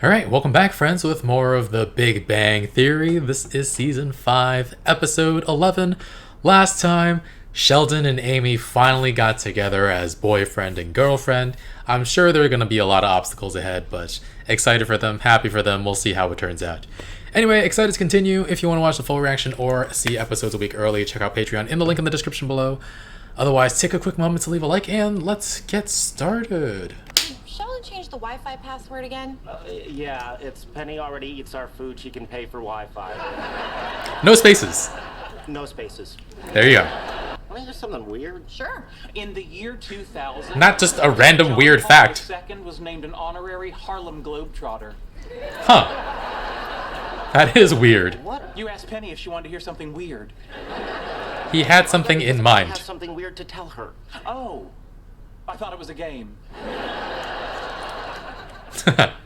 Alright, welcome back, friends, with more of the Big Bang Theory. This is Season 5, Episode 11. Last time, Sheldon and Amy finally got together as boyfriend and girlfriend. I'm sure there are going to be a lot of obstacles ahead, but excited for them, happy for them, we'll see how it turns out. Anyway, excited to continue. If you want to watch the full reaction or see episodes a week early, check out Patreon in the link in the description below. Otherwise, take a quick moment to leave a like and let's get started. Sheldon changed the Wi-Fi password again? Yeah, it's Penny already eats our food. She can pay for Wi-Fi. No spaces. No spaces. There you go. Want to hear something weird? Sure. In the year 2000, Not just a random weird fact. Second was named an honorary Harlem Globetrotter. Huh. That is weird. What? You asked Penny if she wanted to hear something weird. He had something in I mind. have something weird to tell her. Oh, I thought it was a game.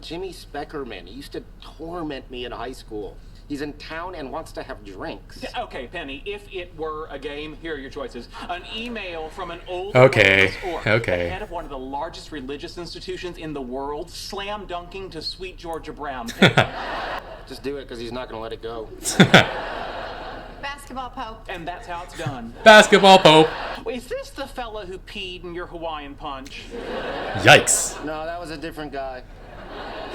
Jimmy Speckerman. He used to torment me in high school. He's in town and wants to have drinks. Okay, Penny, if it were a game, here are your choices. An email from an old Okay, or okay. the head of one of the largest religious institutions in the world, slam dunking to sweet Georgia Brown. Just do it because he's not going to let it go. Basketball Pope. And that's how it's done. Basketball Pope. Is this the fella who peed in your Hawaiian punch? Yikes. No, that was a different guy.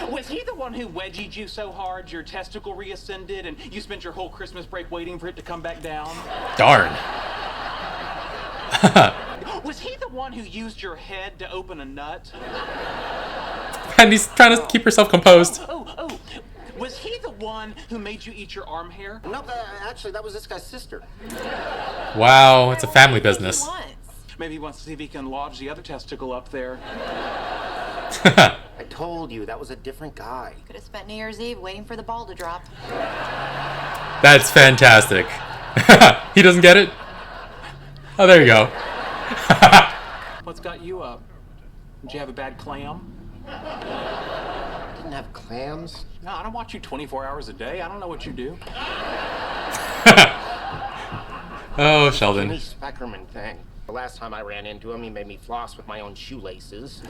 Was he the one who wedgied you so hard your testicle reascended and you spent your whole Christmas break waiting for it to come back down? Darn. Was he the one who used your head to open a nut? And he's trying to keep herself composed. Oh. Was he the one who made you eat your arm hair? No, actually, that was this guy's sister. Wow, it's a family business. Maybe he wants to see if he can lodge the other testicle up there. I told you, that was a different guy. Could have spent New Year's Eve waiting for the ball to drop. That's fantastic. He doesn't get it? Oh, there you go. What's got you up? Did you have a bad clam? Didn't have clams. No, I don't watch you 24 hours a day. I don't know what you do. Oh, Jimmy Sheldon. Speckerman thing. The last time I ran into him, he made me floss with my own shoelaces.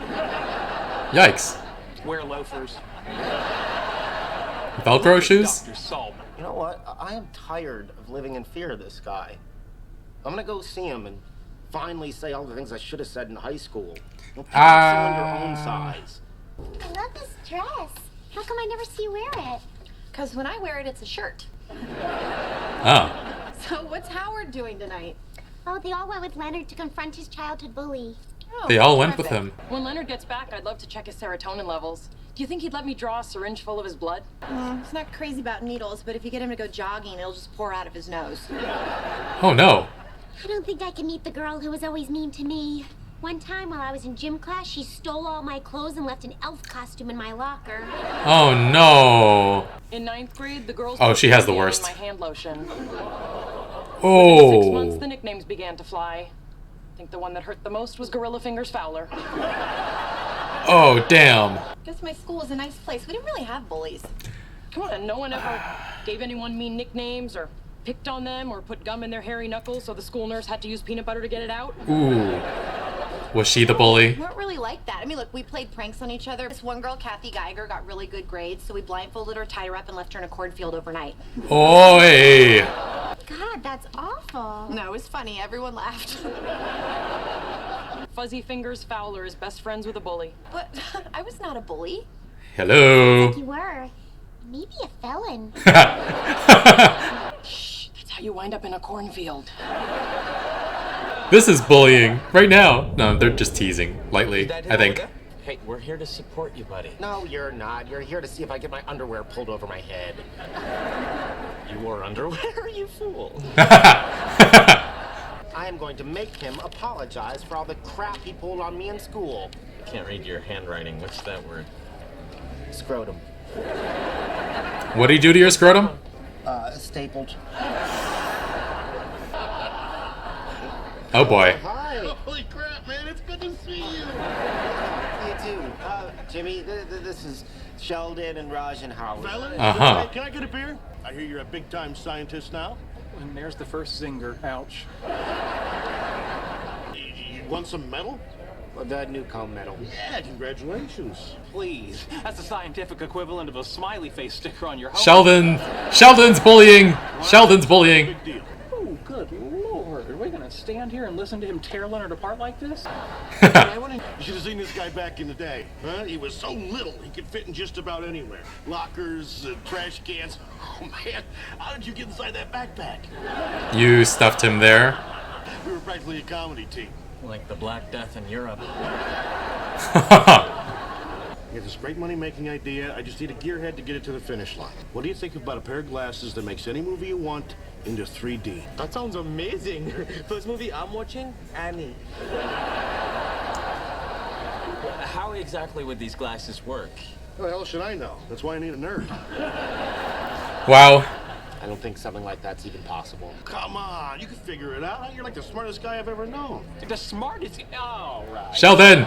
Yikes. Wear loafers. Velcro shoes? Dr. Salt. You know what? I am tired of living in fear of this guy. I'm gonna go see him and finally say all the things I should have said in high school. You know, people are your own size. I love this dress. How come I never see you wear it? Because when I wear it, it's a shirt. Oh. So what's Howard doing tonight? Oh, they all went with Leonard to confront his childhood bully. Oh, They all went with terrific. him. When Leonard gets back, I'd love to check his serotonin levels. Do you think he'd let me draw a syringe full of his blood? He's not crazy about needles, but if you get him to go jogging, it'll just pour out of his nose. Oh, no. I don't think I can meet the girl who was always mean to me. One time while I was in gym class, she stole all my clothes and left an elf costume in my locker. Oh, no. In 9th grade, the girls. Oh, she has the put me on worst. My hand lotion. Oh. 6 months, the nicknames began to fly. I think the one that hurt the most was Gorilla Fingers Fowler. Oh, damn. Guess my school is a nice place. We didn't really have bullies. Come on, no one ever gave anyone mean nicknames or picked on them or put gum in their hairy knuckles so the school nurse had to use peanut butter to get it out. Ooh. Was she the bully? We weren't really like that. I mean, look, we played pranks on each other. This one girl, Kathy Geiger, got really good grades, so we blindfolded her, tied her up, and left her in a cornfield overnight. Oi. God, that's awful. No, it was funny. Everyone laughed. Fuzzy Fingers Fowler is best friends with a bully. But I was not a bully. Hello. You were. Maybe a felon. Shh, that's how you wind up in a cornfield. This is bullying. Right now. No, they're just teasing. Lightly, I think. Hey, we're here to support you, buddy. No, you're not. You're here to see if I get my underwear pulled over my head. You wore underwear, you fool. I am going to make him apologize for all the crap he pulled on me in school. I can't read your handwriting. What's that word? Scrotum. What did he do to your scrotum? Stapled. Oh, boy. Hi. Holy crap, man, it's good to see you. You too. Jimmy, this is Sheldon and Raj and Howard. Fellas, Uh-huh. can I get a beer? I hear you're a big-time scientist now. And there's the first zinger. Ouch. You want some metal? The Newcomb medal. Yeah, congratulations. Please, that's the scientific equivalent of a smiley face sticker on your helmet. Sheldon's bullying. Sheldon's bullying. Big deal. Oh, good lord. Are we gonna stand here and listen to him tear Leonard apart like this? You should have seen this guy back in the day. Huh? He was so little, he could fit in just about anywhere. Lockers, trash cans. Oh, man. How did you get inside that backpack? You stuffed him there. We were practically a comedy team. Like the Black Death in Europe. You have this great money-making idea. I just need a gearhead to get it to the finish line. What do you think about a pair of glasses that makes any movie you want into 3D? That sounds amazing. First movie I'm watching, Annie. How exactly would these glasses work? How the hell should I know? That's why I need a nerd. Wow. I don't think something like that's even possible. Come on, you can figure it out. You're like the smartest guy I've ever known. The smartest. All right. Sheldon.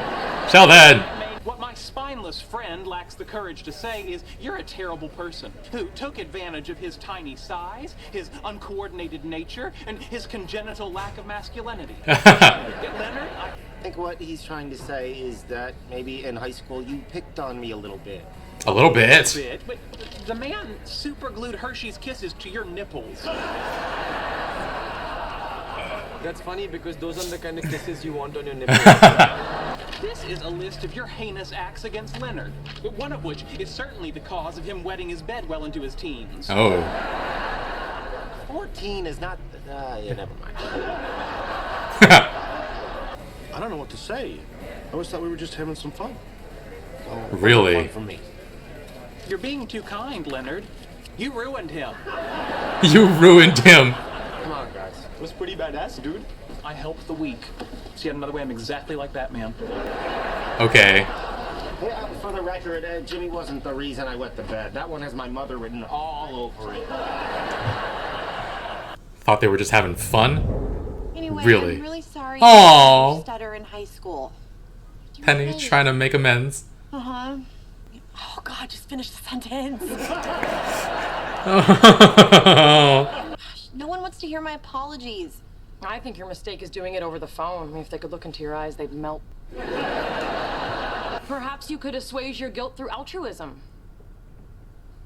What my spineless friend lacks the courage to say is you're a terrible person who took advantage of his tiny size, his uncoordinated nature, and his congenital lack of masculinity. Leonard, I think what he's trying to say is that maybe in high school you picked on me a little bit. A little bit. But the man super glued Hershey's Kisses to your nipples. That's funny because those are the kind of kisses you want on your nipples. This is a list of your heinous acts against Leonard, one of which is certainly the cause of him wetting his bed well into his teens. Oh. 14 is not... yeah, never mind. I don't know what to say. I always thought we were just having some fun. Oh, Really? fun for me. You're being too kind, Leonard. You ruined him. You ruined him. Come on, guys. It was pretty badass, dude. I helped the weak. See, another way I'm exactly like that man. Okay. Yeah, for the record, Jimmy wasn't the reason I wet the bed. That one has my mother written all over it. Thought they were just having fun. Anyway, Really? I'm really sorry. Aw. You stutter in high school. Penny trying to make amends. Uh-huh. Oh, God, just finish the sentence. No one wants to hear my apologies. I think your mistake is doing it over the phone. If they could look into your eyes, they'd melt. Perhaps you could assuage your guilt through altruism.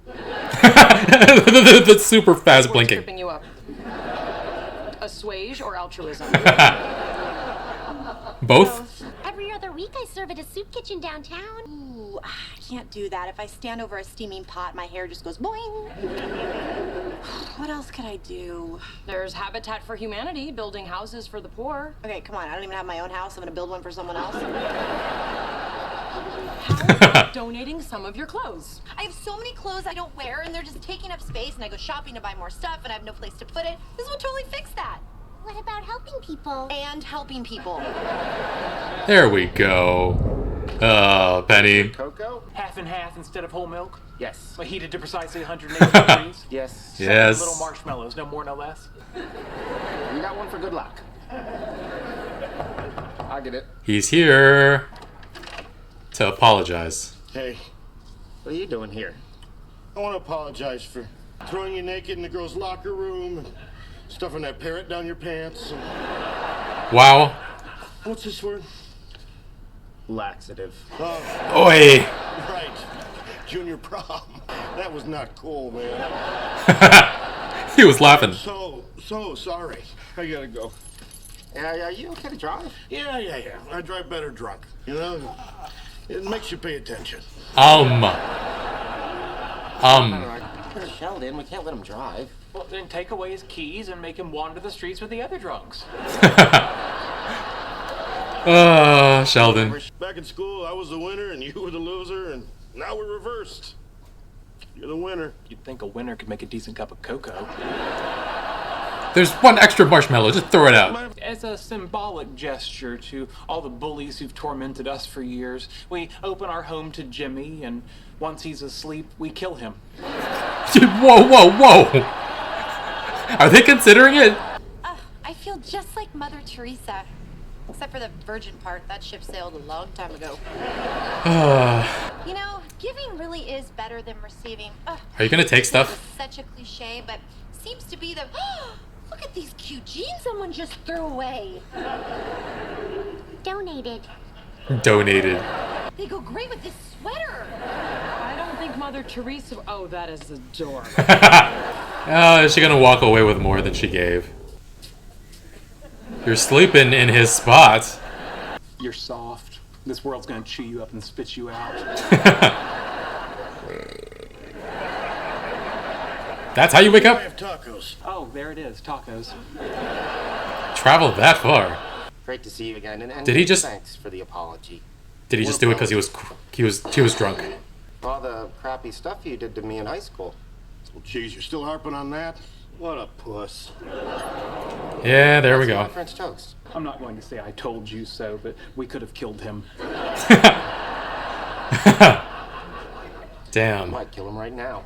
That's super fast What's blinking. tripping you up? Assuage or altruism? Both? Every other week I serve at a soup kitchen downtown. Ooh, I can't do that. If I stand over a steaming pot, my hair just goes boing. What else could I do? There's Habitat for Humanity, building houses for the poor. Okay, come on. I don't even have my own house. I'm gonna build one for someone else. How about donating some of your clothes? I have so many clothes I don't wear, and they're just taking up space, and I go shopping to buy more stuff, and I have no place to put it. This will totally fix that. What about helping people? And helping people. There we go. Penny. Cocoa? Half and half instead of whole milk, Yes. but heated to precisely 180 degrees. Yes. Yes. Little marshmallows, no more, no less. You got one for good luck. I'll get it. He's here to apologize. Hey, What are you doing here? I want to apologize for throwing you naked in the girls' locker room and stuffing that parrot down your pants. And... Wow. What's this word? Laxative. Oh, Oi. right. Junior prom. That was not cool, man. He was laughing. So sorry. I gotta go. Are you okay to drive? Yeah. I drive better drunk. You know? It makes you pay attention. Sheldon, we can't let him drive. Well, then take away his keys and make him wander the streets with the other drunks. Sheldon. Back in school, I was the winner and you were the loser, and now we're reversed. You're the winner. You'd think a winner could make a decent cup of cocoa. There's one extra marshmallow. Just throw it out. As a symbolic gesture to all the bullies who've tormented us for years, we open our home to Jimmy, and once he's asleep, we kill him. Whoa. Are they considering it? I feel just like Mother Teresa. Except for the virgin part. That ship sailed a long time ago. You know, giving really is better than receiving. Are you gonna take stuff? It's such a cliche, but seems to be the... Look at these cute jeans someone just threw away. Donated. Donated. They go great with this sweater. I don't think Mother Teresa. Oh, that is adorable. Is she gonna walk away with more than she gave? You're sleeping in his spot. You're soft. This world's gonna chew you up and spit you out. That's how you wake I up? have tacos. Oh, there it is, tacos. Traveled that far. Great to see you again. And Did he just- Thanks for the apology. Did he just do it because he was drunk? All the crappy stuff you did to me in high school. Well, geez, you're still harping on that? What a puss. Yeah, there we My go. French toast. I'm not going to say I told you so, but we could have killed him. Damn. Might kill him right now.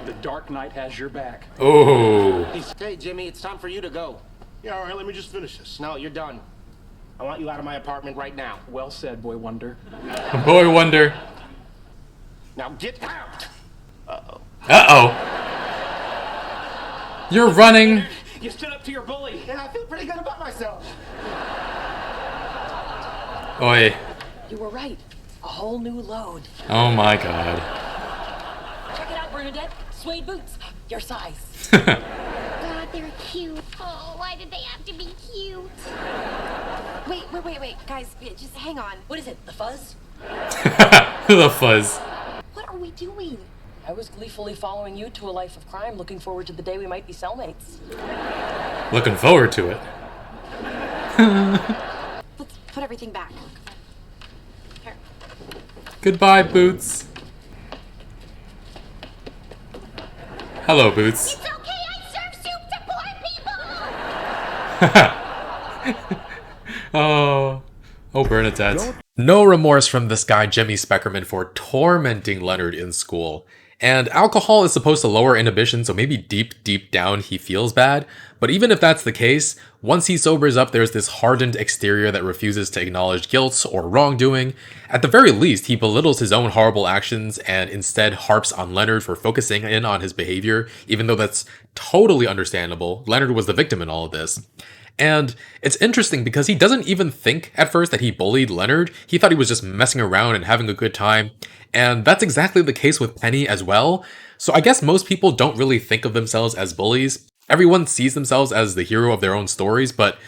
The Dark Knight has your back. Oh. Hey, Jimmy, it's time for you to go. Yeah, all right, let me just finish this. No, you're done. I want you out of my apartment right now. Well said, Boy Wonder. Boy Wonder. Now get out! Uh-oh. You're running. You stood up to your bully. Yeah, I feel pretty good about myself. Oi. You were right. A whole new load. Oh my god. Check it out, Bernadette. Suede boots. Your size. God, they're cute. Oh, why did they have to be cute? Wait, guys, just hang on. What is it? The fuzz? The fuzz. What are we doing? I was gleefully following you to a life of crime, looking forward to the day we might be cellmates. Looking forward to it. Let's put everything back. Here. Goodbye, Boots. Hello, Boots. It's okay, I serve soup to poor people! Oh, Bernadette. No remorse from this guy, Jimmy Speckerman, for tormenting Leonard in school. And alcohol is supposed to lower inhibition, so maybe deep down he feels bad. But even if that's the case, once he sobers up, there's this hardened exterior that refuses to acknowledge guilt or wrongdoing. At the very least, he belittles his own horrible actions and instead harps on Leonard for focusing in on his behavior, even though that's totally understandable. Leonard was the victim in all of this. And it's interesting because he doesn't even think at first that he bullied Leonard. He thought he was just messing around and having a good time. And that's exactly the case with Penny as well. So I guess most people don't really think of themselves as bullies. Everyone sees themselves as the hero of their own stories, but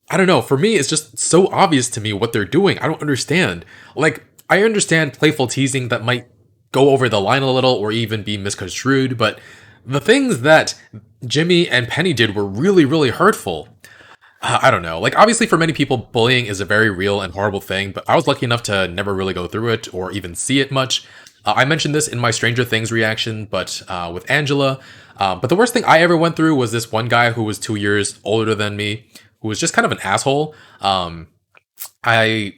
I don't know, for me it's just so obvious to me what they're doing. I don't understand. Like, I understand playful teasing that might go over the line a little or even be misconstrued, but the things that Jimmy and Penny did were really hurtful. I don't know. Like, obviously for many people, bullying is a very real and horrible thing, but I was lucky enough to never really go through it or even see it much. I mentioned this in my Stranger Things reaction, but with Angela. But the worst thing I ever went through was this one guy who was 2 years older than me, who was just kind of an asshole. I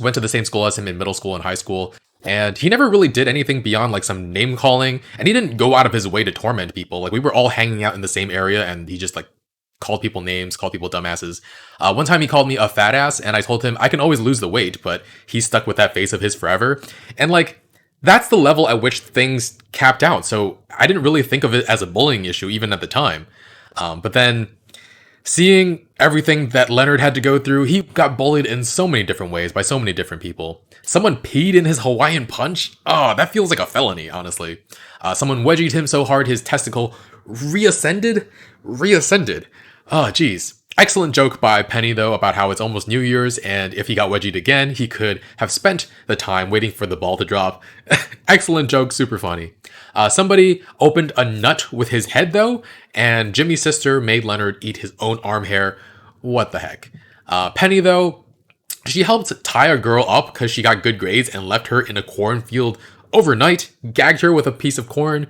went to the same school as him in middle school and high school, and he never really did anything beyond like some name calling, and he didn't go out of his way to torment people. Like, we were all hanging out in the same area, and he just like called people names, called people dumbasses. One time he called me a fat ass, and I told him I can always lose the weight, but he stuck with that face of his forever. And like, that's the level at which things capped out. So I didn't really think of it as a bullying issue, even at the time. But then seeing everything that Leonard had to go through, he got bullied in so many different ways by so many different people. Someone peed in his Hawaiian punch? Oh, that feels like a felony, honestly. Someone wedgied him so hard his testicle reascended. Oh, geez. Excellent joke by Penny, though, about how it's almost New Year's, and if he got wedgied again, he could have spent the time waiting for the ball to drop. Excellent joke, super funny. Somebody opened a nut with his head, though, and Jimmy's sister made Leonard eat his own arm hair. What the heck? Penny, though, she helped tie a girl up because she got good grades and left her in a cornfield overnight, gagged her with a piece of corn.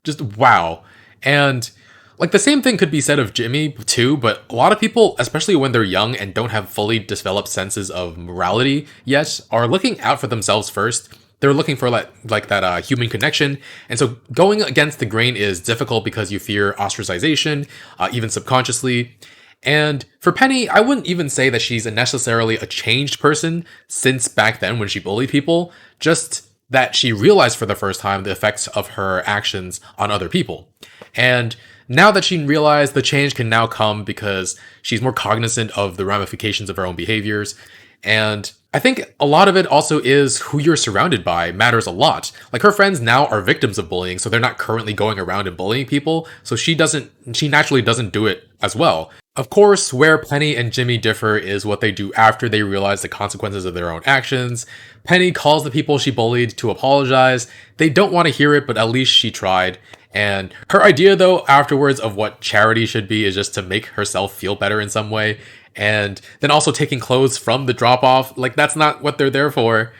Just wow. And like, the same thing could be said of Jimmy too, but a lot of people, especially when they're young and don't have fully developed senses of morality yet, are looking out for themselves first. They're looking for like that human connection, and so going against the grain is difficult because you fear ostracization, even subconsciously. And for Penny, I wouldn't even say that she's necessarily a changed person since back then when she bullied people, just that she realized for the first time the effects of her actions on other people. And now that she realized, the change can now come because she's more cognizant of the ramifications of her own behaviors. And I think a lot of it also is who you're surrounded by matters a lot. Like her friends now are victims of bullying, so they're not currently going around and bullying people, so she naturally doesn't do it as well. Of course, where Penny and Jimmy differ is what they do after they realize the consequences of their own actions. Penny calls the people she bullied to apologize. They don't want to hear it, but at least she tried. And her idea, though, afterwards of what charity should be is just to make herself feel better in some way. And then also taking clothes from the drop-off, like that's not what they're there for.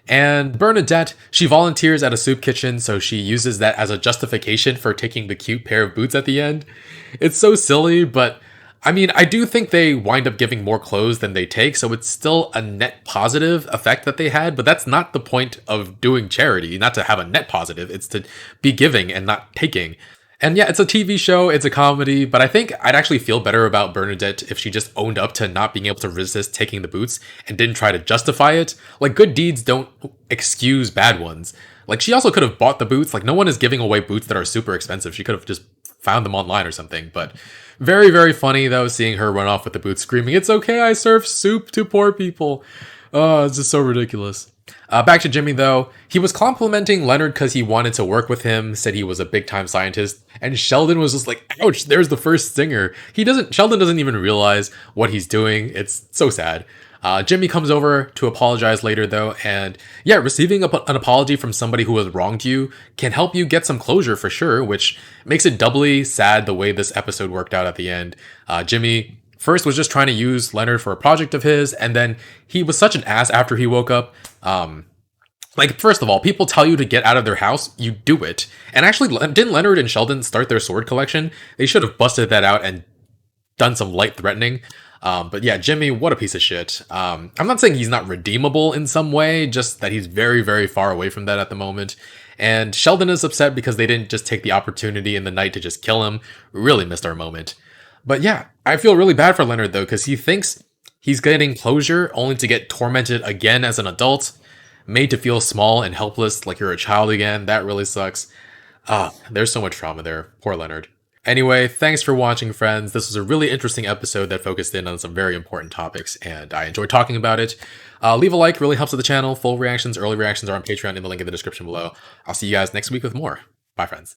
And Bernadette, she volunteers at a soup kitchen, so she uses that as a justification for taking the cute pair of boots at the end. It's so silly, but I mean, I do think they wind up giving more clothes than they take, so it's still a net positive effect that they had, but that's not the point of doing charity, not to have a net positive, it's to be giving and not taking. And yeah, it's a TV show, it's a comedy, but I think I'd actually feel better about Bernadette if she just owned up to not being able to resist taking the boots and didn't try to justify it. Like, good deeds don't excuse bad ones. Like, she also could have bought the boots. Like, no one is giving away boots that are super expensive. She could have just found them online or something, but very, very funny, though, seeing her run off with the boots screaming, "It's okay, I serve soup to poor people." Oh, it's just so ridiculous. Back to Jimmy, though. He was complimenting Leonard because he wanted to work with him, said he was a big-time scientist, and Sheldon was just like, ouch, there's the first stinger. Sheldon doesn't even realize what he's doing. It's so sad. Jimmy comes over to apologize later, though, and yeah, receiving an apology from somebody who has wronged you can help you get some closure for sure, which makes it doubly sad the way this episode worked out at the end. Jimmy first was just trying to use Leonard for a project of his, and then he was such an ass after he woke up. Like, first of all, people tell you to get out of their house, you do it. And actually, didn't Leonard and Sheldon start their sword collection? They should have busted that out and done some light threatening. But yeah, Jimmy, what a piece of shit. I'm not saying he's not redeemable in some way, just that he's very, very far away from that at the moment. And Sheldon is upset because they didn't just take the opportunity in the night to just kill him. Really missed our moment. But yeah, I feel really bad for Leonard, though, because he thinks he's getting closure only to get tormented again as an adult, made to feel small and helpless like you're a child again. That really sucks. There's so much trauma there. Poor Leonard. Anyway, thanks for watching, friends. This was a really interesting episode that focused in on some very important topics, and I enjoyed talking about it. Leave a like, really helps with the channel. Full reactions, early reactions are on Patreon in the link in the description below. I'll see you guys next week with more. Bye, friends.